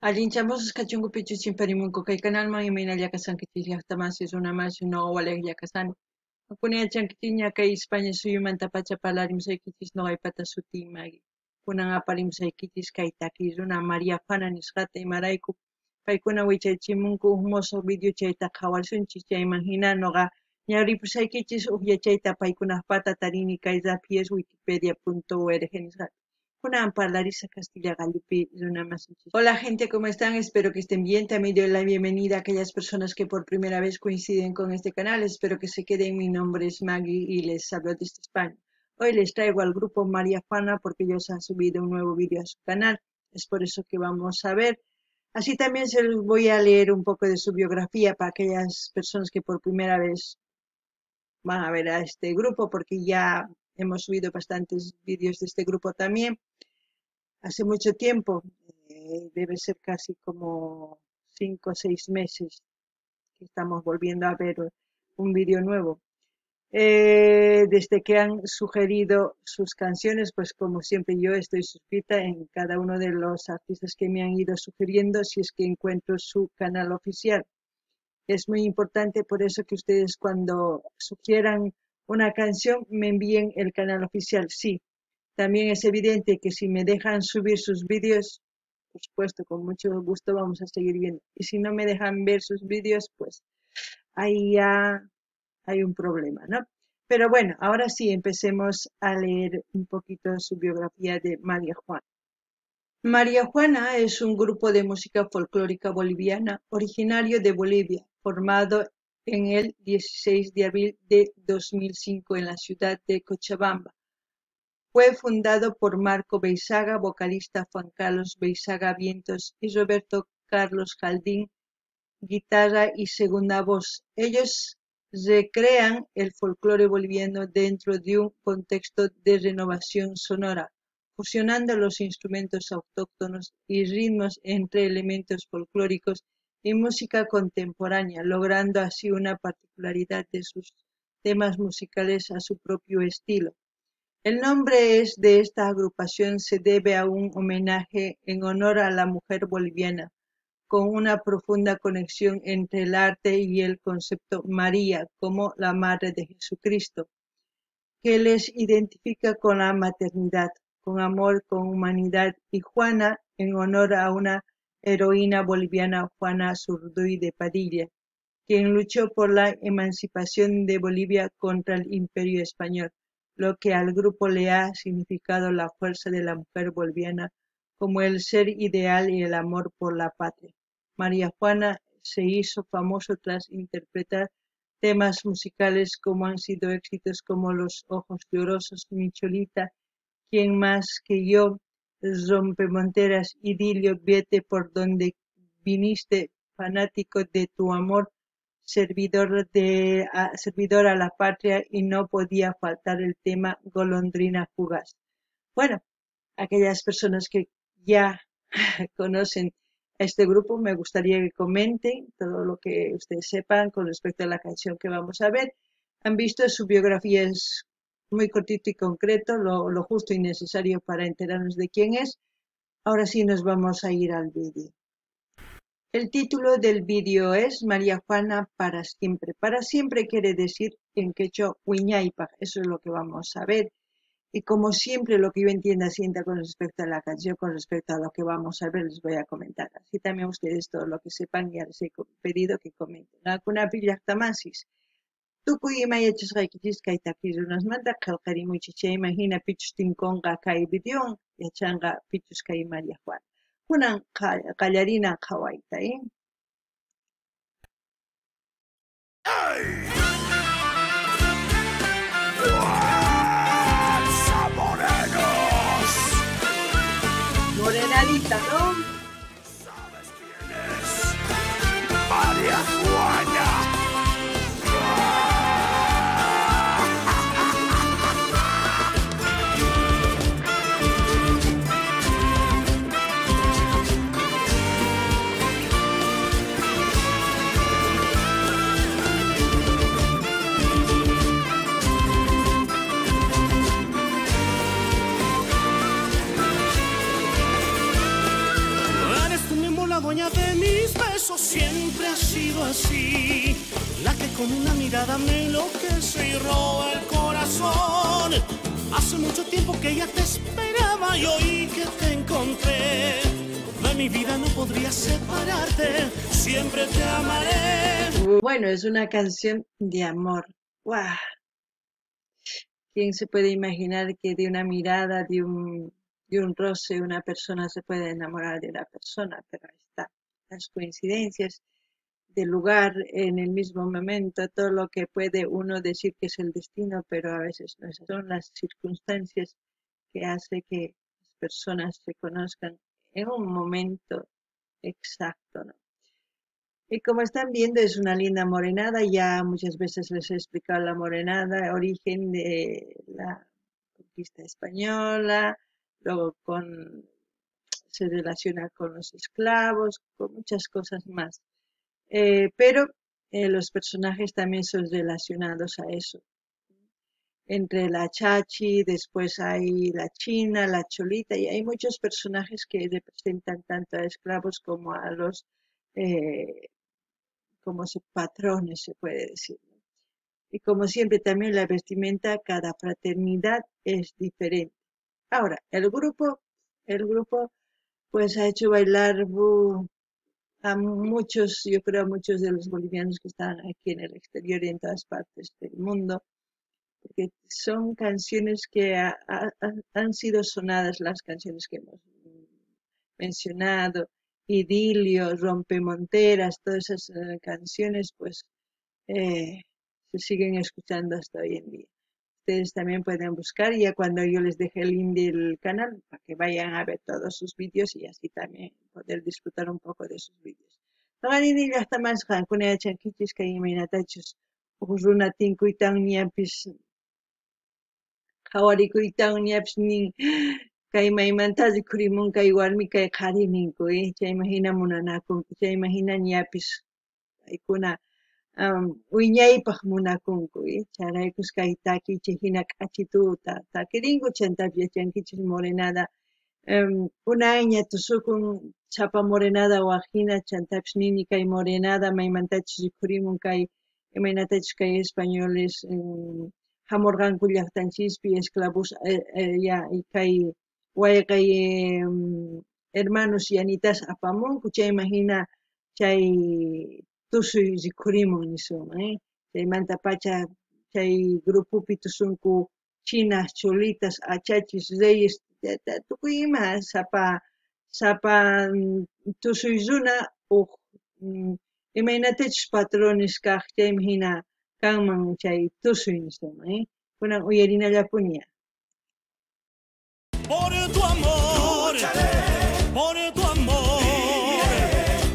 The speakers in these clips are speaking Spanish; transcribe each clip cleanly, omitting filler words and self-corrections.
Allinchamos kachungu pichu chimparimunku kay canalman imaynalla kasankichis llaqtamansi runamansi ñuqa walik kasani. Kunayachankichis kay España suyumanta pacha parlarimsaykichis ñuqaypata sutii Maggie. Kunan aparimsaykichis kay takiy runa María Juana nisqata imarayku paykuna wichaychimunku mozo video chayta qhawarsunchis chayman hina ñuqa ñawripusaykichis yachayta paykunapata tarini kay Zapies wikipedia.org nisqata. Kunan parlarisa Castilla Gallupi runamansinchis. Hola gente, ¿cómo están? Espero que estén bien. También doy la bienvenida a aquellas personas que por primera vez coinciden con este canal. Espero que se queden. Mi nombre es Maggie y les hablo desde España. Hoy les traigo al grupo María Juana porque ellos han subido un nuevo vídeo a su canal. Es por eso que vamos a ver. Así también se los voy a leer un poco de su biografía para aquellas personas que por primera vez van a ver a este grupo, porque ya hemos subido bastantes vídeos de este grupo también. Hace mucho tiempo, debe ser casi como 5 o 6 meses que estamos volviendo a ver un vídeo nuevo. Desde que han sugerido sus canciones, pues como siempre yo estoy suscrita en cada uno de los artistas que me han ido sugiriendo si es que encuentro su canal oficial. Es muy importante por eso que ustedes cuando sugieran una canción me envíen el canal oficial, sí. También es evidente que si me dejan subir sus vídeos, por supuesto, con mucho gusto vamos a seguir viendo. Y si no me dejan ver sus vídeos, pues ahí ya hay un problema, ¿no? Pero bueno, ahora sí, empecemos a leer un poquito su biografía de María Juana. María Juana es un grupo de música folclórica boliviana originario de Bolivia, formado en el 16 de abril de 2005 en la ciudad de Cochabamba. Fue fundado por Marco Beizaga, vocalista Juan Carlos Beizaga Vientos y Roberto Carlos Jaldín, guitarra y segunda voz. Ellos recrean el folclore boliviano dentro de un contexto de renovación sonora, fusionando los instrumentos autóctonos y ritmos entre elementos folclóricos y música contemporánea, logrando así una particularidad de sus temas musicales a su propio estilo. El nombre de esta agrupación se debe a un homenaje en honor a la mujer boliviana, con una profunda conexión entre el arte y el concepto María como la Madre de Jesucristo, que les identifica con la maternidad, con amor, con humanidad, y Juana en honor a una heroína boliviana, Juana Zurduy de Padilla, quien luchó por la emancipación de Bolivia contra el Imperio Español, lo que al grupo le ha significado la fuerza de la mujer boliviana como el ser ideal y el amor por la patria. María Juana se hizo famoso tras interpretar temas musicales como han sido éxitos como Los Ojos Llorosos, Mi Cholita, Quién Más que Yo, Rompemonteras, Idilio, Vete por donde viniste, Fanático de tu amor, servidor a la patria, y no podía faltar el tema Golondrina Fugaz. Bueno, aquellas personas que ya conocen a este grupo, me gustaría que comenten todo lo que ustedes sepan con respecto a la canción que vamos a ver. Han visto, su biografía es muy cortito y concreto, lo justo y necesario para enterarnos de quién es. Ahora sí nos vamos a ir al vídeo. El título del vídeo es María Juana para siempre. Para siempre quiere decir en quechua Huiñaypaj. Eso es lo que vamos a ver. Y como siempre, lo que yo entienda, sienta con respecto a la canción, con respecto a lo que vamos a ver, les voy a comentar. Así también ustedes todo lo que sepan, ya les he pedido que comenten. Alguna pillactamasis. Tukuy imayachasqaykichis kay takirunasmanta qillqarimuchis imagina pichus tinkonqa kay videowan yachanqa pichus kay María Juana. Kunan qallarina qhawayta, Morenadita, ¿no? ¿Sabes quién es? María Juana. la dueña de mis besos siempre ha sido así, la que con una mirada me enloquece y roba el corazón. Hace mucho tiempo que ella te esperaba y hoy que te encontré, de mi vida no podría separarte, siempre te amaré. Bueno, es una canción de amor. ¡Guau! ¿Quién se puede imaginar que de una mirada, de un roce, una persona se puede enamorar de la persona? Pero ahí está, las coincidencias del lugar en el mismo momento, todo lo que puede uno decir que es el destino, pero a veces no es. Son las circunstancias que hace que las personas se conozcan en un momento exacto, ¿no? Y como están viendo, es una linda morenada. Ya muchas veces les he explicado la morenada, origen de la conquista española, luego se relaciona con los esclavos, con muchas cosas más. Pero los personajes también son relacionados a eso. Entre la Chachi, después hay la China, la Cholita, y hay muchos personajes que representan tanto a esclavos como a los eh, como sus patrones, se puede decir, ¿no? Y como siempre, también la vestimenta, cada fraternidad es diferente. Ahora, el grupo, pues ha hecho bailar a muchos, yo creo a muchos de los bolivianos que están aquí en el exterior y en todas partes del mundo, porque son canciones que han sido sonadas, las canciones que hemos mencionado, Idilio, Rompemonteras, todas esas canciones, pues eh, se siguen escuchando hasta hoy en día. Ustedes también pueden buscar, ya cuando yo les deje el link del canal, para que vayan a ver todos sus vídeos y así también poder disfrutar un poco de sus vídeos. Toqanini hasta más kuna chankichis kay imaynatachus runa tinkuytan ñapis qhawarikuytan ñapis nin kay maymantachu khurimun kay warmi kay qhari ninku, chayman hina munanakunku, chayman hina ñapis paykuna wiñaypaq munakunku, charaykus kay takiy hina k'achituta takirinku chaytapi yachankichis morenada unayña tusukun chapa morenada waqhina chantapis nini kay morenada maymantachus rikhurimun kay imaynatachus kay españoles hamurqanku llaqtanchispi esclavos kay wayqay hermanos yanitas apamunku chayman hina chay tusuy rikhurimun nishuman, chaymanta pacha chay grupupi tusunku chinas, cholitas, achachis, reyes, tukuy ima sapa tusuy runa huk imaynatachus patrones kaq chayman hina kanman chay tusuy nishuman, kunan uyarinallapuña. Por tu amor, por tu amor,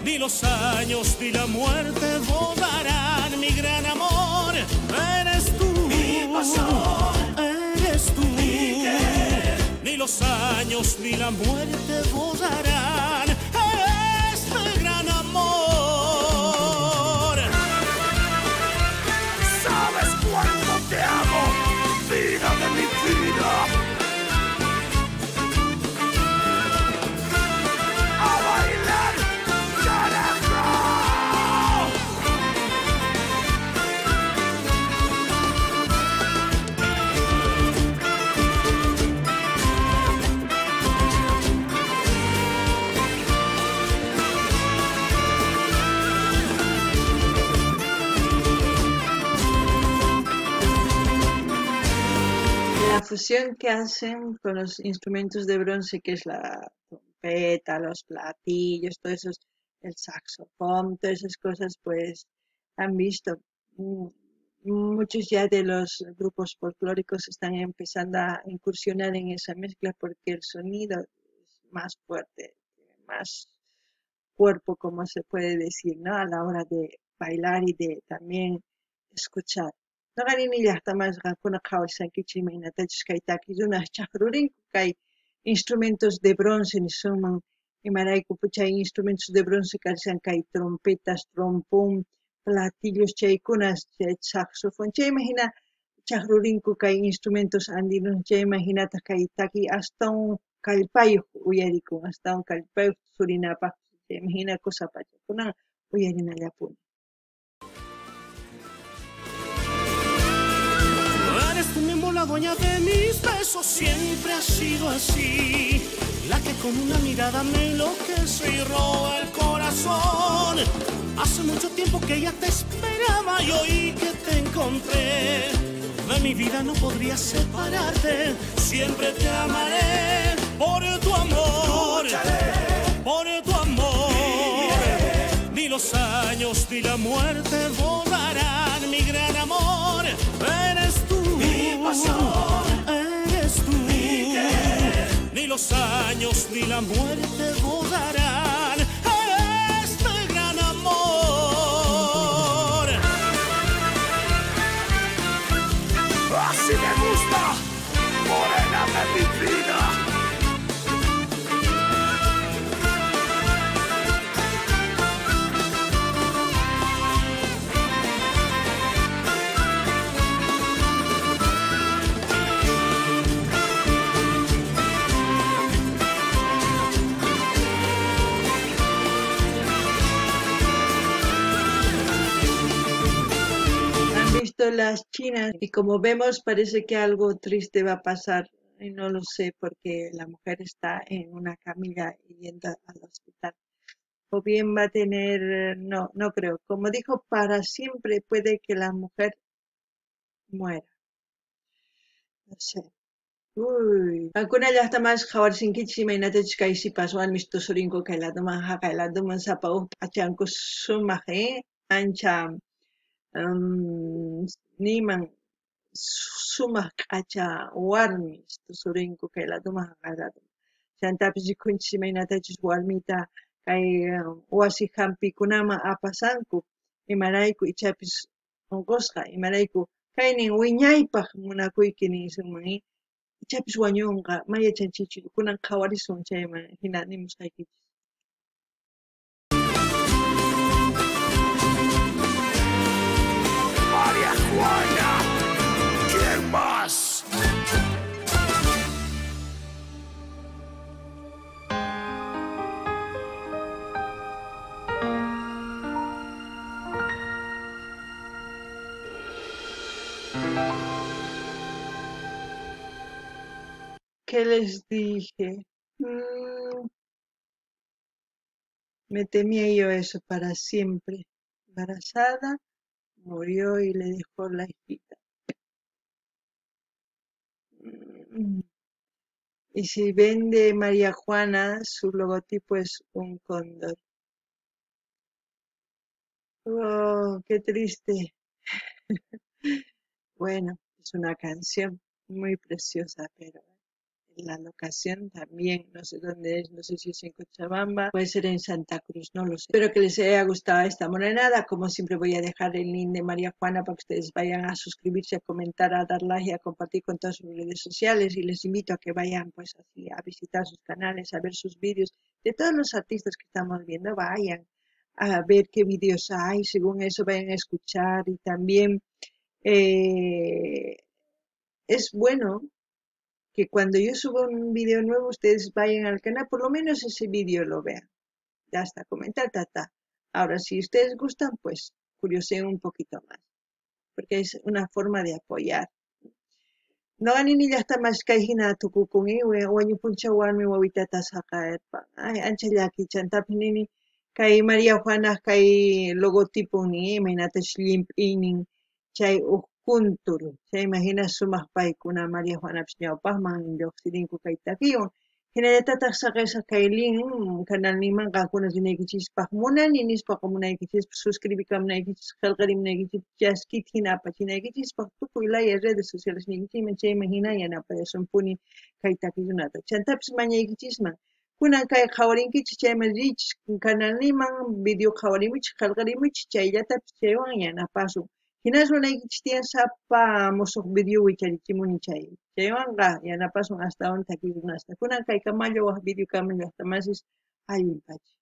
ni los años ni la muerte volarán mi gran amor. Eres tú, mi pasión, eres tú, ni los años ni la muerte volarán este gran amor. Sabes cuánto te amo, vida de mi vida. La fusión que hacen con los instrumentos de bronce, que es la trompeta, los platillos, todo eso, el saxofón, todas esas cosas, pues han visto. mm, Muchos ya de los grupos folclóricos están empezando a incursionar en esa mezcla porque el sonido es más fuerte, más cuerpo, como se puede decir, ¿no? A la hora de bailar y de también escuchar. Noqanini llaqtamasqakuna qhawarisankichis imaynatachus kay takirunaq chaqrurinku kay instrumentos de bronce nishuman imaraykupu chay instrumentos de bronce karishan kay trompetas, trompón, platillos chaykuna, chay saxofón, chayman hina chaqrurinku kay instrumentos andinos, chayman hinata kay taki astawan kallpayuq uyarikun, astawan kallpayuq surinapaq imagina cosa pacha. Kunan uyarinallapuni. Eres tú mismo la dueña de mis besos, siempre ha sido así. La que con una mirada me enloquece y roba el corazón. Hace mucho tiempo que ya te esperaba y hoy que te encontré, de mi vida no podría separarte. Siempre te amaré por tu amor, por tu amor. Ni los años ni la muerte borrarán mi gran amor. Eres tú, mi pasión, eres tú. Ni los años ni la muerte borrarán este gran amor. Así me gusta, morena de mi vida. Visto las chinas y como vemos parece que algo triste va a pasar y no lo sé porque la mujer está en una camilla yendo al hospital o bien va a tener, no creo, como dijo, para siempre puede que la mujer muera, no sé. Uy, alguna ya está más jawar sin kichi me nate chkai si pasó al misto sorinko que la toma jaca la toma sapao achanko sumaje ancha niman sumaq q'acha warmis tusurinku kay laduma haqalatuma chantapis rikunchis imaynatachus warmita kay wasi hampikunaman apasanku imarayku ichapis unqusqa imarayku kaynin wiñaypaq munakuyki ninsunman ichapis wañunqa mayachanchichu kunan qhawarisun chayman hina nimusqaykichis. María Juana, ¿quién más? ¿Qué les dije? Me temía yo eso para siempre. Embarazada, murió y le dejó la hijita. Y si vende María Juana, su logotipo es un cóndor. Oh, qué triste. Bueno, es una canción muy preciosa, pero la locación también, no sé dónde es, no sé si es en Cochabamba, puede ser en Santa Cruz, no lo sé. Espero que les haya gustado esta morenada, como siempre voy a dejar el link de María Juana para que ustedes vayan a suscribirse, a comentar, a dar like y a compartir con todas sus redes sociales y les invito a que vayan pues así a visitar sus canales, a ver sus vídeos de todos los artistas que estamos viendo, vayan a ver qué vídeos hay, según eso vayan a escuchar y también es bueno que cuando yo subo un vídeo nuevo ustedes vayan al canal, por lo menos ese vídeo lo vean. Ya está, comentar, Ahora, si ustedes gustan, pues curioseen un poquito más, porque es una forma de apoyar. No ganin ya está más kaijina tukukun wañu puncha warmi wawitata saqaerpa. Ay, ancha llaki chantapinini kay María Juana kay logotipo ni imaynatash llimp'iynin chay kuntur chay imagina sumaq paykuna María Juanapish ñawpaqman lluqsirinku kay takiwan hinallatataq saqisaq kay link canalninman qankunas rinaykichikpaq munani nispaqa munaykichikpaq suscribikamunaykichik qillqarimunaykichik chaskita hina apachinaykichikpaq tukuy laya redes sociales ninkichikman chayman hina yanapayasunpuni kay takiykunata chantapis mañaykichisman kunan kay qhawarinkichik chayman richish canalninman video qhawarimuchik qillqarimuchik chayllatapis chaywan yanapasun hinas runaykichik tiyan sapa musuq video wicharichimuni chaywanqa yanapasun astawan takiykunasta kunan kay kamallawan video kamallawan masis allinpachi.